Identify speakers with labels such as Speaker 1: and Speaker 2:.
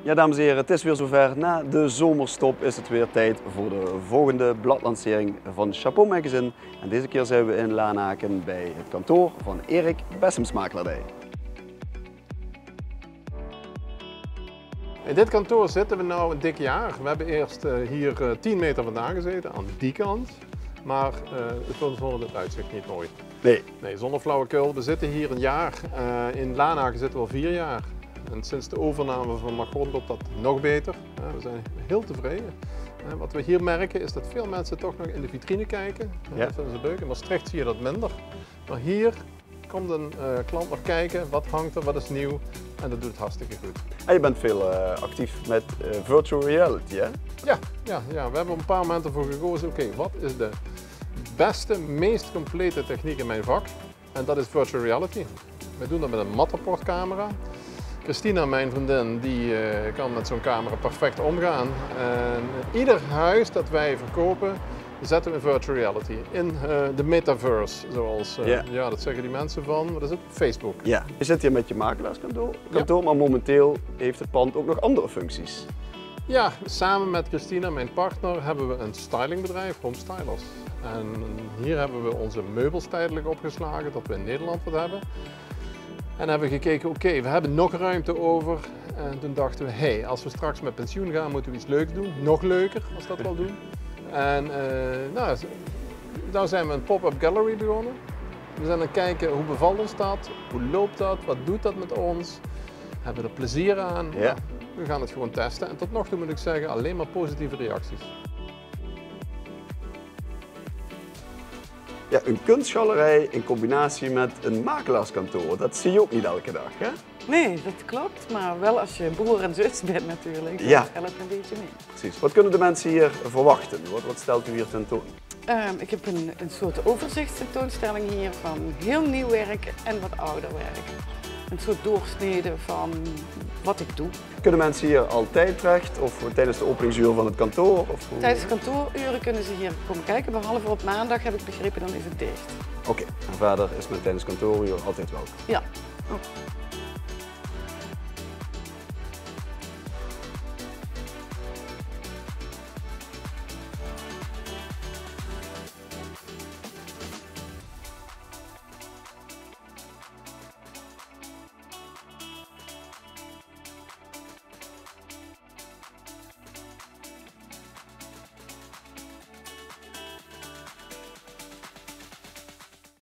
Speaker 1: Ja, dames en heren, het is weer zover. Na de zomerstop is het weer tijd voor de volgende bladlancering van Chapeau Magazine. En deze keer zijn we in Lanaken bij het kantoor van Erik Bessems Makelaardij.
Speaker 2: In dit kantoor zitten we nu een dik jaar. We hebben eerst hier 10 meter vandaan gezeten, aan die kant. Maar het vond het uitzicht niet mooi. Nee, zonder flauwekul. We zitten hier een jaar. In Lanaken zitten we al 4 jaar. En sinds de overname van Margon loopt dat nog beter. We zijn heel tevreden. Wat we hier merken is dat veel mensen toch nog in de vitrine kijken. Dat vinden ze leuk. In Maastricht zie je dat minder. Maar hier komt een klant nog kijken, wat hangt er, wat is nieuw. En dat doet het hartstikke goed.
Speaker 1: En je bent veel actief met virtual reality, hè?
Speaker 2: Ja, we hebben een paar momenten voor gekozen. Oké, wat is de beste, meest complete techniek in mijn vak? En dat is virtual reality. We doen dat met een Matterport-camera. Christina, mijn vriendin, die kan met zo'n camera perfect omgaan. En ieder huis dat wij verkopen, zetten we in virtual reality. In de metaverse, zoals dat zeggen die mensen van, wat is het? Facebook.
Speaker 1: Ja, je zit hier met je makelaarskantoor, maar momenteel heeft het pand ook nog andere functies.
Speaker 2: Ja, samen met Christina, mijn partner, hebben we een stylingbedrijf, Home Stylers. En hier hebben we onze meubels tijdelijk opgeslagen, dat we in Nederland wat hebben. En hebben we gekeken, oké, we hebben nog ruimte over. En toen dachten we, hey, als we straks met pensioen gaan, moeten we iets leuks doen. Nog leuker, als dat wel doen. En nou zijn we een pop-up gallery begonnen. We zijn aan het kijken, hoe bevalt ons dat? Hoe loopt dat? Wat doet dat met ons? Hebben we er plezier aan?
Speaker 1: Ja.
Speaker 2: Nou, we gaan het gewoon testen. En tot nog toe moet ik zeggen, alleen maar positieve reacties.
Speaker 1: Ja, een kunstgalerij in combinatie met een makelaarskantoor, dat zie je ook niet elke dag, hè?
Speaker 3: Nee, dat klopt, maar wel als je broer en zus bent natuurlijk. Dat helpt een beetje mee.
Speaker 1: Precies. Wat kunnen de mensen hier verwachten? Wat stelt u hier tentoon?
Speaker 3: Ik heb een soort overzichtstentoonstelling hier van heel nieuw werk en wat ouder werk. Een soort doorsnede van wat ik doe.
Speaker 1: Kunnen mensen hier altijd terecht of tijdens de openingsuur van het kantoor?
Speaker 3: Tijdens kantooruren kunnen ze hier komen kijken, behalve op maandag heb ik begrepen, dan is het dicht.
Speaker 1: Oké, en verder is men tijdens kantooruur altijd welkom.
Speaker 3: Ja.